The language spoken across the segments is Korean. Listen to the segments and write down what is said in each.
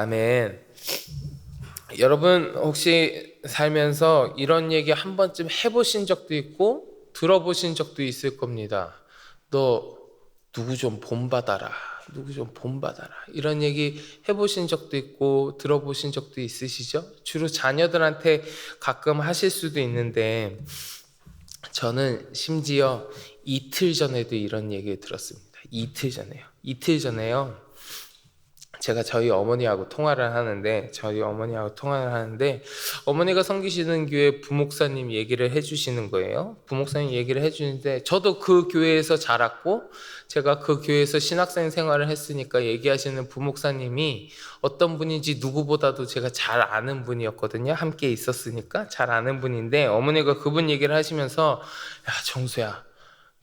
아멘. 여러분 혹시 살면서 이런 얘기 한 번쯤 해보신 적도 있고 들어보신 적도 있을 겁니다. 너 누구 좀 본받아라. 누구 좀 본받아라. 이런 얘기 해보신 적도 있고 들어보신 적도 있으시죠? 주로 자녀들한테 가끔 하실 수도 있는데 저는 심지어 이틀 전에도 이런 얘기를 들었습니다. 이틀 전에요. 제가 저희 어머니하고 통화를 하는데 어머니가 섬기시는 교회 부목사님 얘기를 해주시는 거예요. 부목사님 얘기를 해주는데 저도 그 교회에서 자랐고 제가 그 교회에서 신학생 생활을 했으니까 얘기하시는 부목사님이 어떤 분인지 누구보다도 제가 잘 아는 분이었거든요. 함께 있었으니까 잘 아는 분인데 어머니가 그분 얘기를 하시면서 야 정수야,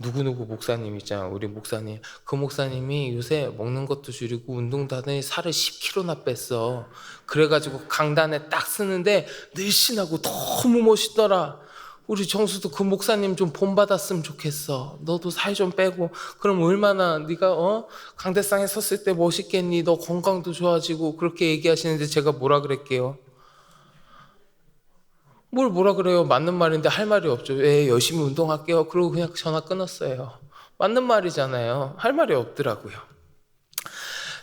누구누구 목사님 있잖아. 우리 목사님. 그 목사님이 요새 먹는 것도 줄이고 운동도 하더니 살을 10kg나 뺐어. 그래가지고 강단에 딱 쓰는데 늘씬하고 너무 멋있더라. 우리 정수도 그 목사님 좀 본받았으면 좋겠어. 너도 살 좀 빼고. 그럼 얼마나 네가 강대상에 섰을 때 멋있겠니? 너 건강도 좋아지고. 그렇게 얘기하시는데 제가 뭐라 그랬게요? 뭐라 그래요? 맞는 말인데 할 말이 없죠. 예, 열심히 운동할게요. 그러고 그냥 전화 끊었어요. 맞는 말이잖아요. 할 말이 없더라고요.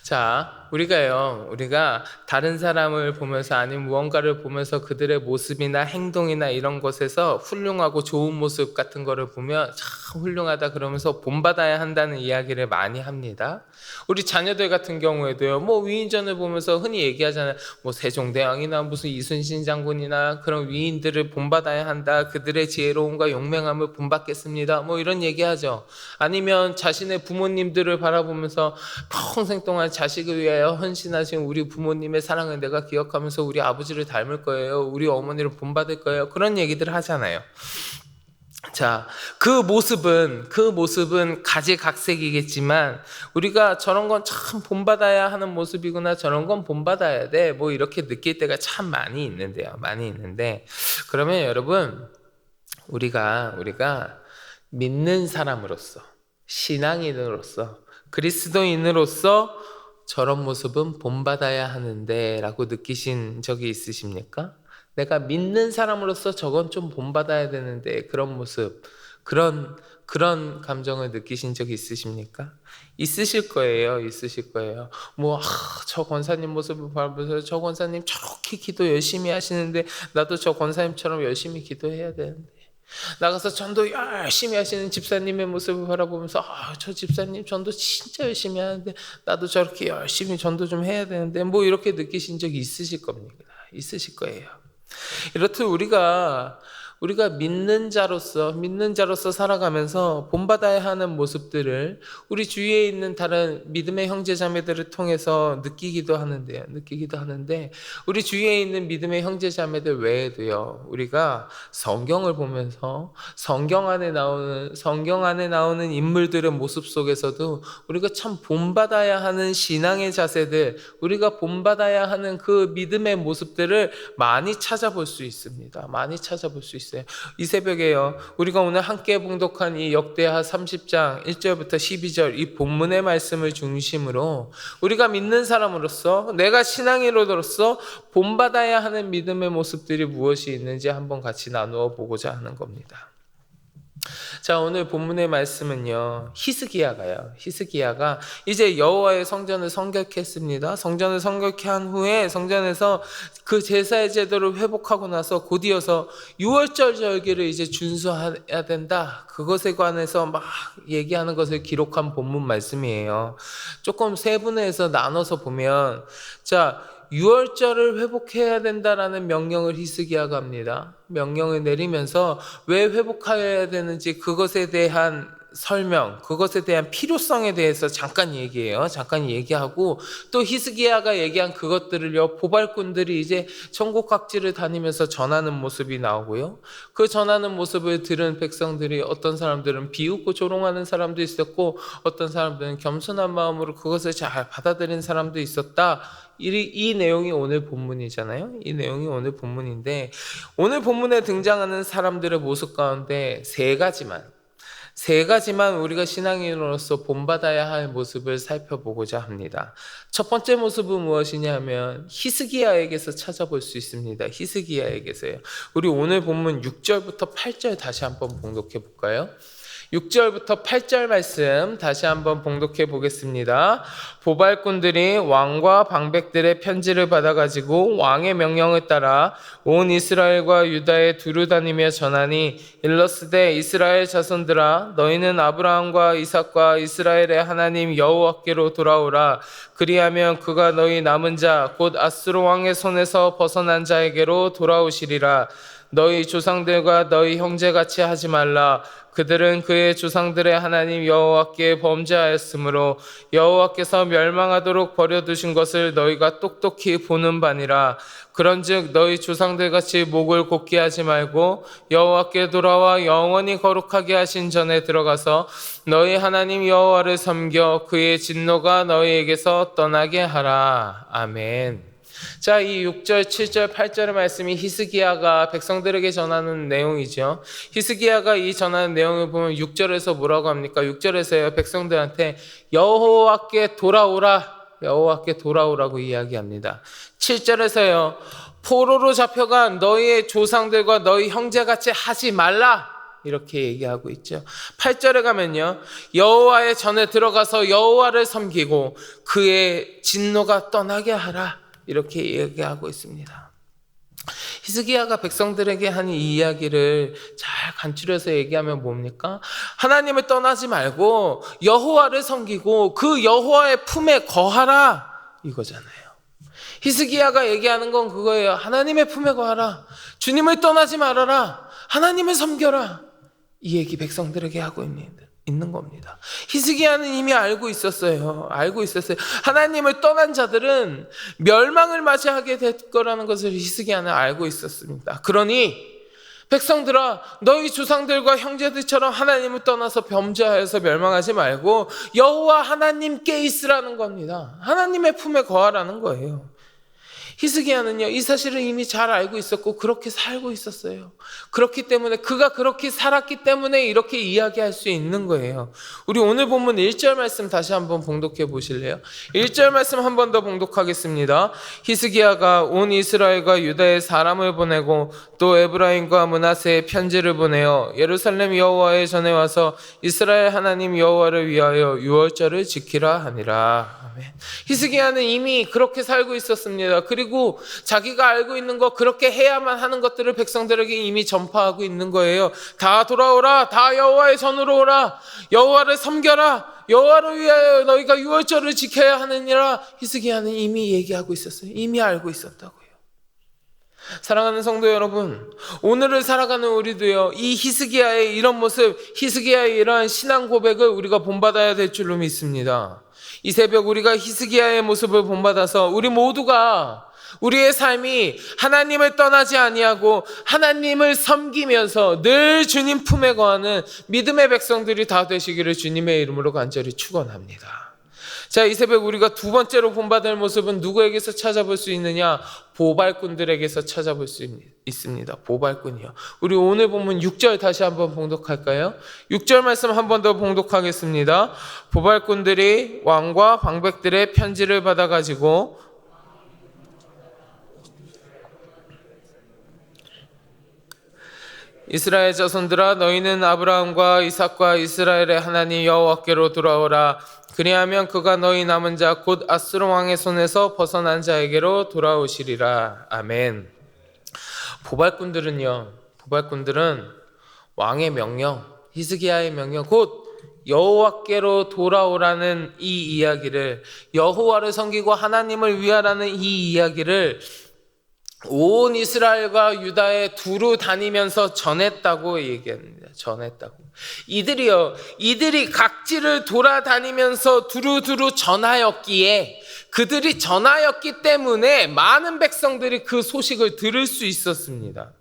자, 우리가 다른 사람을 보면서 아니면 무언가를 보면서 그들의 모습이나 행동이나 이런 것에서 훌륭하고 좋은 모습 같은 거를 보면 참 훌륭하다 그러면서 본받아야 한다는 이야기를 많이 합니다. 우리 자녀들 같은 경우에도요, 뭐 위인전을 보면서 흔히 얘기하잖아요. 뭐 세종대왕이나 무슨 이순신 장군이나 그런 위인들을 본받아야 한다. 그들의 지혜로움과 용맹함을 본받겠습니다. 뭐 이런 얘기하죠. 아니면 자신의 부모님들을 바라보면서 평생 동안 자식을 위하여 헌신하신 우리 부모님의 사랑을 내가 기억하면서 우리 아버지를 닮을 거예요. 우리 어머니를 본받을 거예요. 그런 얘기들 하잖아요. 자, 그 모습은 가지각색이겠지만 우리가 저런 건 참 본받아야 하는 모습이구나, 저런 건 본받아야 돼, 뭐 이렇게 느낄 때가 참 많이 있는데 그러면 여러분 우리가 믿는 사람으로서, 신앙인으로서, 그리스도인으로서 저런 모습은 본받아야 하는데 라고 느끼신 적이 있으십니까? 내가 믿는 사람으로서 저건 좀 본받아야 되는데, 그런 모습, 그런 감정을 느끼신 적이 있으십니까? 있으실 거예요. 저 권사님 모습을 보면서 저 권사님 저렇게 기도 열심히 하시는데 나도 저 권사님처럼 열심히 기도해야 되는데, 나가서 전도 열심히 하시는 집사님의 모습을 바라보면서 저 집사님 전도 진짜 열심히 하는데 나도 저렇게 열심히 전도 좀 해야 되는데, 뭐 이렇게 느끼신 적이 있으실 겁니다. 있으실 거예요. 이렇듯 우리가 믿는 자로서 살아가면서 본받아야 하는 모습들을 우리 주위에 있는 다른 믿음의 형제 자매들을 통해서 느끼기도 하는데 우리 주위에 있는 믿음의 형제 자매들 외에도요, 우리가 성경을 보면서 성경 안에 나오는 인물들의 모습 속에서도 우리가 참 본받아야 하는 신앙의 자세들, 우리가 본받아야 하는 그 믿음의 모습들을 많이 찾아볼 수 있습니다. 이 새벽에요, 우리가 오늘 함께 봉독한 이 역대하 30장 1절부터 12절 이 본문의 말씀을 중심으로 우리가 믿는 사람으로서, 내가 신앙인으로서 본받아야 하는 믿음의 모습들이 무엇이 있는지 한번 같이 나누어 보고자 하는 겁니다. 자, 오늘 본문의 말씀은요, 히스기야가 이제 여호와의 성전을 성결했습니다. 성전을 성결케 한 후에 성전에서 그 제사의 제도를 회복하고 나서 곧이어서 유월절 절기를 이제 준수해야 된다, 그것에 관해서 막 얘기하는 것을 기록한 본문 말씀이에요. 조금 세분화해서 나눠서 보면, 자, 유월절을 회복해야 된다라는 명령을 히스기야가 합니다. 명령을 내리면서 왜 회복해야 되는지 그것에 대한 설명, 그것에 대한 필요성에 대해서 잠깐 얘기하고, 또 히스기야가 얘기한 그것들을요, 보발꾼들이 이제 전국 각지를 다니면서 전하는 모습이 나오고요. 그 전하는 모습을 들은 백성들이, 어떤 사람들은 비웃고 조롱하는 사람도 있었고 어떤 사람들은 겸손한 마음으로 그것을 잘 받아들인 사람도 있었다. 이 내용이 오늘 본문이잖아요. 이 내용이 오늘 본문인데, 오늘 본문에 등장하는 사람들의 모습 가운데 세 가지만 세 가지만 우리가 신앙인으로서 본받아야 할 모습을 살펴보고자 합니다. 첫 번째 모습은 무엇이냐면 히스기야에게서 찾아볼 수 있습니다. 히스기야에게서요. 우리 오늘 본문 6절부터 8절 다시 한번 봉독해 볼까요? 6절부터 8절 말씀 다시 한번 봉독해 보겠습니다. 보발꾼들이 왕과 방백들의 편지를 받아가지고 왕의 명령을 따라 온 이스라엘과 유다에 두루 다니며 전하니 일러스되 이스라엘 자손들아 너희는 아브라함과 이삭과 이스라엘의 하나님 여호와께로 돌아오라. 그리하면 그가 너희 남은 자 곧 아수르 왕의 손에서 벗어난 자에게로 돌아오시리라. 너희 조상들과 너희 형제같이 하지 말라. 그들은 그의 조상들의 하나님 여호와께 범죄하였으므로 여호와께서 멸망하도록 버려두신 것을 너희가 똑똑히 보는 바니라. 그런즉 너희 조상들같이 목을 곧게 하지 말고 여호와께 돌아와 영원히 거룩하게 하신 전에 들어가서 너희 하나님 여호와를 섬겨 그의 진노가 너희에게서 떠나게 하라. 아멘. 자, 이 6절, 7절, 8절의 말씀이 히스기야가 백성들에게 전하는 내용이죠. 히스기야가 이 전하는 내용을 보면 6절에서 뭐라고 합니까? 6절에서요, 백성들한테 여호와께 돌아오라, 여호와께 돌아오라고 이야기합니다. 7절에서요, 포로로 잡혀간 너희의 조상들과 너희 형제같이 하지 말라, 이렇게 얘기하고 있죠. 8절에 가면요, 여호와의 전에 들어가서 여호와를 섬기고 그의 진노가 떠나게 하라, 이렇게 얘기하고 있습니다. 히스기야가 백성들에게 한 이 이야기를 잘 간추려서 얘기하면 뭡니까? 하나님을 떠나지 말고 여호와를 섬기고 그 여호와의 품에 거하라, 이거잖아요. 히스기야가 얘기하는 건 그거예요. 하나님의 품에 거하라. 주님을 떠나지 말아라. 하나님을 섬겨라. 이 얘기 백성들에게 하고 있는 겁니다. 히스기야는 이미 알고 있었어요. 하나님을 떠난 자들은 멸망을 맞이하게 될 거라는 것을 히스기야는 알고 있었습니다. 그러니 백성들아, 너희 조상들과 형제들처럼 하나님을 떠나서 범죄하여서 멸망하지 말고 여호와 하나님께 있으라는 겁니다. 하나님의 품에 거하라는 거예요. 히스기야는요, 이 사실을 이미 잘 알고 있었고 그렇게 살고 있었어요. 그렇기 때문에, 그가 그렇게 살았기 때문에 이렇게 이야기할 수 있는 거예요. 우리 오늘 본문 1절 말씀 다시 한번 봉독해 보실래요? 1절 말씀 한 번 더 봉독하겠습니다. 히스기야가 온 이스라엘과 유다에 사람을 보내고 또 에브라임과 므낫세에 편지를 보내어 예루살렘 여호와의 전에 와서 이스라엘 하나님 여호와를 위하여 유월절을 지키라 하니라. 아멘. 히스기야는 이미 그렇게 살고 있었습니다. 그리고 자기가 알고 있는 것, 그렇게 해야만 하는 것들을 백성들에게 이미 전파하고 있는 거예요. 다 돌아오라. 다 여호와의 전으로 오라. 여호와를 섬겨라. 여호와를 위하여 너희가 유월절을 지켜야 하느니라. 히스기야는 이미 얘기하고 있었어요. 이미 알고 있었다고요. 사랑하는 성도 여러분, 오늘을 살아가는 우리도요, 이 히스기야의 이런 모습, 히스기야의 이러한 신앙 고백을 우리가 본받아야 될 줄로 믿습니다. 이 새벽 우리가 히스기야의 모습을 본받아서 우리 모두가 우리의 삶이 하나님을 떠나지 아니하고 하나님을 섬기면서 늘 주님 품에 거하는 믿음의 백성들이 다 되시기를 주님의 이름으로 간절히 축원합니다. 자, 이 새벽 우리가 두 번째로 본받을 모습은 누구에게서 찾아볼 수 있느냐? 보발꾼들에게서 찾아볼 수 있습니다. 보발꾼이요. 우리 오늘 본문 6절 다시 한번 봉독할까요? 6절 말씀 한 번 더 봉독하겠습니다. 보발꾼들이 왕과 방백들의 편지를 받아가지고 이스라엘 자손들아 너희는 아브라함과 이삭과 이스라엘의 하나님 여호와께로 돌아오라. 그리하면 그가 너희 남은 자 곧 아수르 왕의 손에서 벗어난 자에게로 돌아오시리라. 아멘. 보발꾼들은 왕의 명령, 히스기야의 명령, 곧 여호와께로 돌아오라는 이 이야기를, 여호와를 섬기고 하나님을 위하라는 이 이야기를 온 이스라엘과 유다에 두루 다니면서 전했다고 얘기합니다. 이들이 각지를 돌아다니면서 두루두루 전하였기에, 그들이 전하였기 때문에 많은 백성들이 그 소식을 들을 수 있었습니다.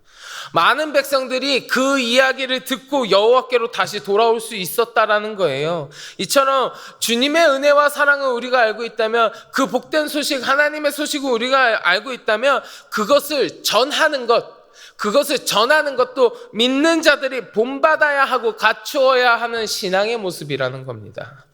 많은 백성들이 그 이야기를 듣고 여호와께로 다시 돌아올 수 있었다라는 거예요. 이처럼 주님의 은혜와 사랑을 우리가 알고 있다면, 그 복된 소식, 하나님의 소식을 우리가 알고 있다면 그것을 전하는 것, 그것을 전하는 것도 믿는 자들이 본받아야 하고 갖추어야 하는 신앙의 모습이라는 겁니다.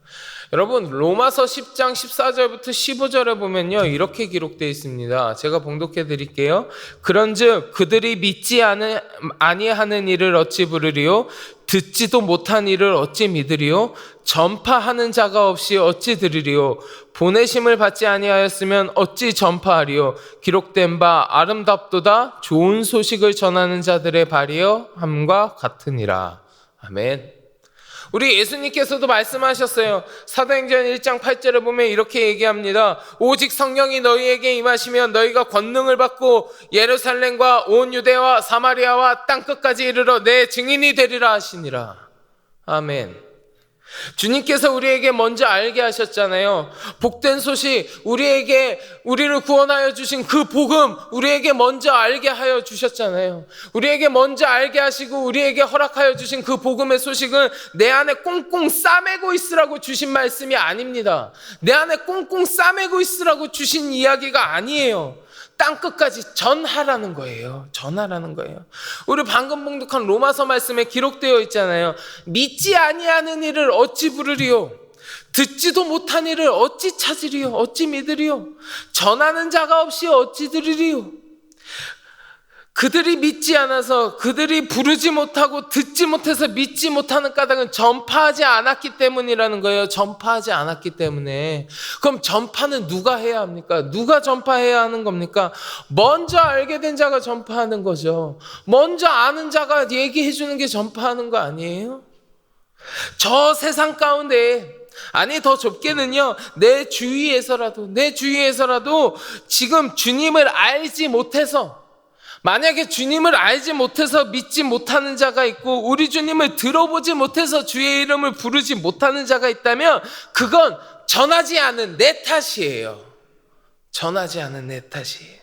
여러분, 로마서 10장 14절부터 15절에 보면요, 이렇게 기록되어 있습니다. 제가 봉독해 드릴게요. 그런즉 그들이 믿지 아니하는 일을 어찌 부르리요? 듣지도 못한 일을 어찌 믿으리요? 전파하는 자가 없이 어찌 들으리요? 보내심을 받지 아니하였으면 어찌 전파하리요? 기록된 바 아름답도다 좋은 소식을 전하는 자들의 발이여 함과 같으니라. 아멘. 우리 예수님께서도 말씀하셨어요. 사도행전 1장 8절에 보면 이렇게 얘기합니다. 오직 성령이 너희에게 임하시면 너희가 권능을 받고 예루살렘과 온 유대와 사마리아와 땅끝까지 이르러 내 증인이 되리라 하시니라. 아멘. 주님께서 우리에게 먼저 알게 하셨잖아요. 복된 소식, 우리를 구원하여 주신 그 복음, 우리에게 먼저 알게 하여 주셨잖아요. 우리에게 먼저 알게 하시고 우리에게 허락하여 주신 그 복음의 소식은 내 안에 꽁꽁 싸매고 있으라고 주신 말씀이 아닙니다. 내 안에 꽁꽁 싸매고 있으라고 주신 이야기가 아니에요. 땅끝까지 전하라는 거예요. 전하라는 거예요. 우리 방금 봉독한 로마서 말씀에 기록되어 있잖아요. 믿지 아니하는 일을 어찌 부르리요? 듣지도 못한 일을 어찌 찾으리요? 어찌 믿으리요? 전하는 자가 없이 어찌 들으리요? 그들이 믿지 않아서, 그들이 부르지 못하고 듣지 못해서 믿지 못하는 까닭은 전파하지 않았기 때문이라는 거예요. 전파하지 않았기 때문에. 그럼 전파는 누가 해야 합니까? 누가 전파해야 하는 겁니까? 먼저 알게 된 자가 전파하는 거죠. 먼저 아는 자가 얘기해 주는 게 전파하는 거 아니에요? 저 세상 가운데, 아니 더 좁게는요, 내 주위에서라도 지금 주님을 알지 못해서, 만약에 주님을 알지 못해서 믿지 못하는 자가 있고 우리 주님을 들어보지 못해서 주의 이름을 부르지 못하는 자가 있다면 그건 전하지 않은 내 탓이에요. 전하지 않은 내 탓이에요.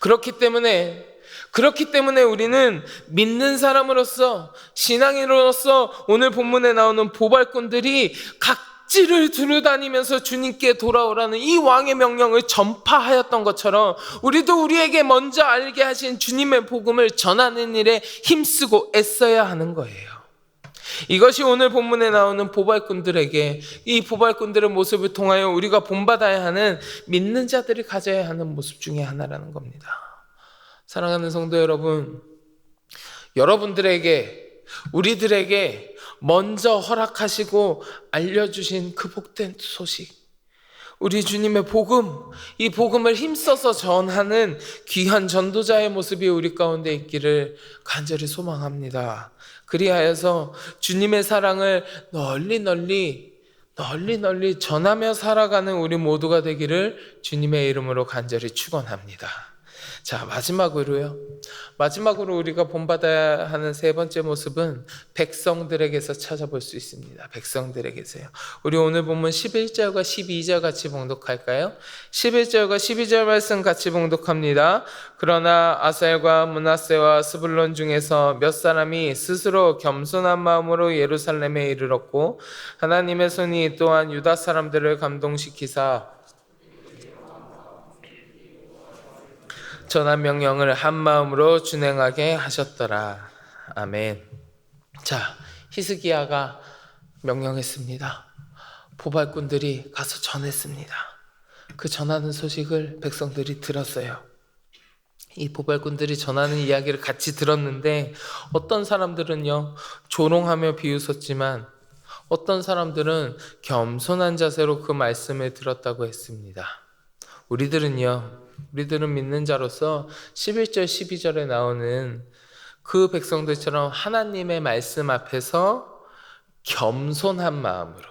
그렇기 때문에 우리는 믿는 사람으로서, 신앙인으로서 오늘 본문에 나오는 보발꾼들이 각지를 두루다니면서 주님께 돌아오라는 이 왕의 명령을 전파하였던 것처럼 우리도 우리에게 먼저 알게 하신 주님의 복음을 전하는 일에 힘쓰고 애써야 하는 거예요. 이것이 오늘 본문에 나오는 보발꾼들에게, 이 보발꾼들의 모습을 통하여 우리가 본받아야 하는 믿는 자들이 가져야 하는 모습 중에 하나라는 겁니다. 사랑하는 성도 여러분, 우리들에게 먼저 허락하시고 알려주신 그 복된 소식, 우리 주님의 복음, 이 복음을 힘써서 전하는 귀한 전도자의 모습이 우리 가운데 있기를 간절히 소망합니다. 그리하여서 주님의 사랑을 널리 전하며 살아가는 우리 모두가 되기를 주님의 이름으로 간절히 축원합니다. 자, 마지막으로 우리가 본받아야 하는 세 번째 모습은 백성들에게서 찾아볼 수 있습니다. 백성들에게서요. 우리 오늘 본문 11절과 12절 같이 봉독할까요? 11절과 12절 말씀 같이 봉독합니다. 그러나 아셀과 므낫세와 스불론 중에서 몇 사람이 스스로 겸손한 마음으로 예루살렘에 이르렀고 하나님의 손이 또한 유다 사람들을 감동시키사 전한 명령을 한 마음으로 준행하게 하셨더라. 아멘. 자, 히스기야가 명령했습니다. 보발꾼들이 가서 전했습니다. 그 전하는 소식을 백성들이 들었어요. 이 보발꾼들이 전하는 이야기를 같이 들었는데 어떤 사람들은요, 조롱하며 비웃었지만 어떤 사람들은 겸손한 자세로 그 말씀을 들었다고 했습니다. 우리들은 믿는 자로서 11절 12절에 나오는 그 백성들처럼 하나님의 말씀 앞에서 겸손한 마음으로,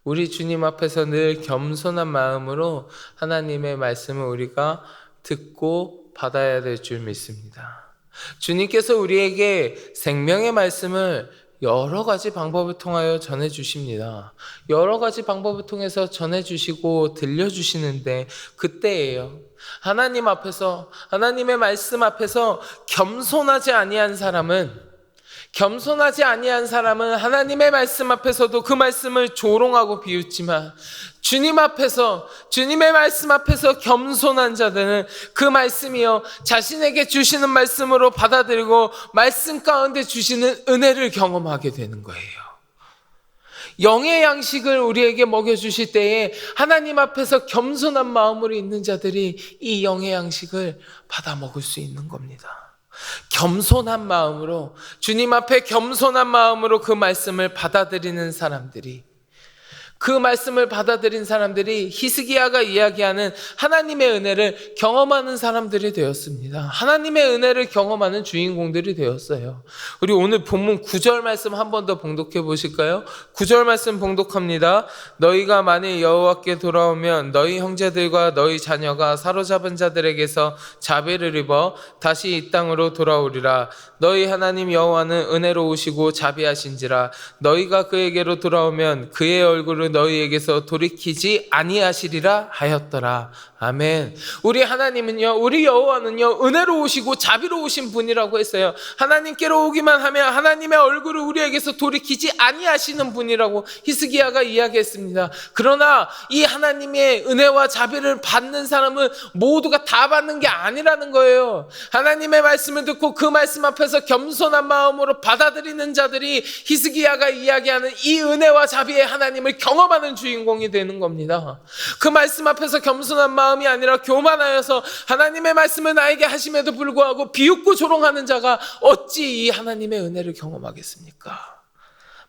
우리 주님 앞에서 늘 겸손한 마음으로 하나님의 말씀을 우리가 듣고 받아야 될 줄 믿습니다. 주님께서 우리에게 생명의 말씀을 여러 가지 방법을 통하여 전해주십니다. 여러 가지 방법을 통해서 전해주시고 들려주시는데 그때예요. 하나님 앞에서, 하나님의 말씀 앞에서 겸손하지 아니한 사람은, 겸손하지 아니한 사람은 하나님의 말씀 앞에서도 그 말씀을 조롱하고 비웃지만 주님 앞에서, 주님의 말씀 앞에서 겸손한 자들은 그 말씀이요 자신에게 주시는 말씀으로 받아들이고 말씀 가운데 주시는 은혜를 경험하게 되는 거예요. 영의 양식을 우리에게 먹여주실 때에 하나님 앞에서 겸손한 마음으로 있는 자들이 이 영의 양식을 받아 먹을 수 있는 겁니다. 겸손한 마음으로, 주님 앞에 겸손한 마음으로 그 말씀을 받아들이는 사람들이, 그 말씀을 받아들인 사람들이 히스기야가 이야기하는 하나님의 은혜를 경험하는 사람들이 되었습니다. 하나님의 은혜를 경험하는 주인공들이 되었어요. 우리 오늘 본문 9절 말씀 한 번 더 봉독해 보실까요? 9절 말씀 봉독합니다. 너희가 만일 여호와께 돌아오면 너희 형제들과 너희 자녀가 사로잡은 자들에게서 자비를 입어 다시 이 땅으로 돌아오리라. 너희 하나님 여호와는 은혜로우시고 자비하신지라. 너희가 그에게로 돌아오면 그의 얼굴을 너희에게서 돌이키지 아니하시리라 하였더라. 아멘. 우리 하나님은요, 우리 여호와는요 은혜로우시고 자비로우신 분이라고 했어요. 하나님께로 오기만 하면 하나님의 얼굴을 우리에게서 돌이키지 아니하시는 분이라고 히스기야가 이야기했습니다. 그러나 이 하나님의 은혜와 자비를 받는 사람은 모두가 다 받는 게 아니라는 거예요. 하나님의 말씀을 듣고 그 말씀 앞에서 겸손한 마음으로 받아들이는 자들이 히스기야가 이야기하는 이 은혜와 자비의 하나님을 경험하는 주인공이 되는 겁니다. 그 말씀 앞에서 겸손한 마음이 아니라 교만하여서 하나님의 말씀을 나에게 하심에도 불구하고 비웃고 조롱하는 자가 어찌 이 하나님의 은혜를 경험하겠습니까?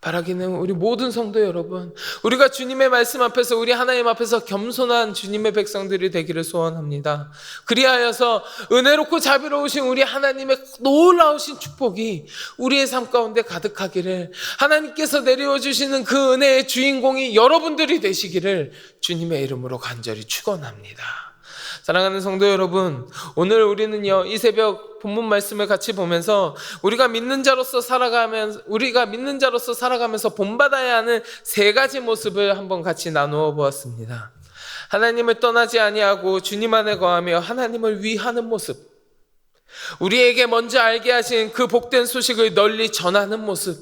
바라기는 우리 모든 성도 여러분, 우리가 주님의 말씀 앞에서, 우리 하나님 앞에서 겸손한 주님의 백성들이 되기를 소원합니다. 그리하여서 은혜롭고 자비로우신 우리 하나님의 놀라우신 축복이 우리의 삶 가운데 가득하기를, 하나님께서 내려와 주시는 그 은혜의 주인공이 여러분들이 되시기를 주님의 이름으로 간절히 축원합니다. 사랑하는 성도 여러분, 오늘 우리는요 이 새벽 본문 말씀을 같이 보면서 우리가 믿는 자로서 살아가면서 본받아야 하는 세 가지 모습을 한번 같이 나누어 보았습니다. 하나님을 떠나지 아니하고 주님 안에 거하며 하나님을 위하는 모습, 우리에게 먼저 알게 하신 그 복된 소식을 널리 전하는 모습,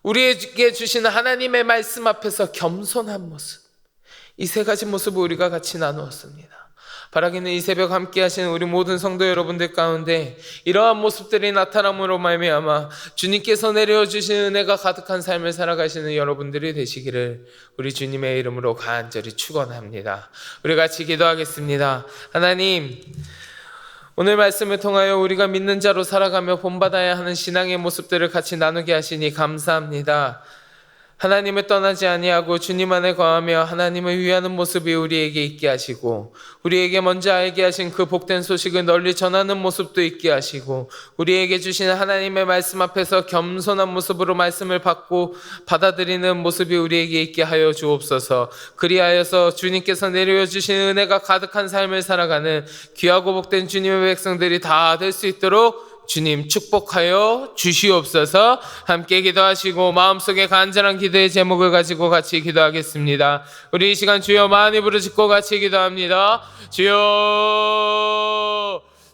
우리에게 주시는 하나님의 말씀 앞에서 겸손한 모습, 이 세 가지 모습을 우리가 같이 나누었습니다. 바라기는 이 새벽 함께 하시는 우리 모든 성도 여러분들 가운데 이러한 모습들이 나타남으로 말미암아 주님께서 내려 주신 은혜가 가득한 삶을 살아가시는 여러분들이 되시기를 우리 주님의 이름으로 간절히 축원합니다. 우리 같이 기도하겠습니다. 하나님, 오늘 말씀을 통하여 우리가 믿는 자로 살아가며 본받아야 하는 신앙의 모습들을 같이 나누게 하시니 감사합니다. 하나님을 떠나지 아니하고 주님 안에 거하며 하나님을 위하는 모습이 우리에게 있게 하시고, 우리에게 먼저 알게 하신 그 복된 소식을 널리 전하는 모습도 있게 하시고, 우리에게 주시는 하나님의 말씀 앞에서 겸손한 모습으로 말씀을 받고 받아들이는 모습이 우리에게 있게 하여 주옵소서. 그리하여서 주님께서 내려 주신 은혜가 가득한 삶을 살아가는 귀하고 복된 주님의 백성들이 다 될 수 있도록 주님 축복하여 주시옵소서. 함께 기도하시고 마음속에 간절한 기도의 제목을 가지고 같이 기도하겠습니다. 우리 이 시간 주여 많이 부르짖고 같이 기도합니다. 주여,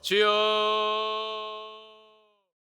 주여.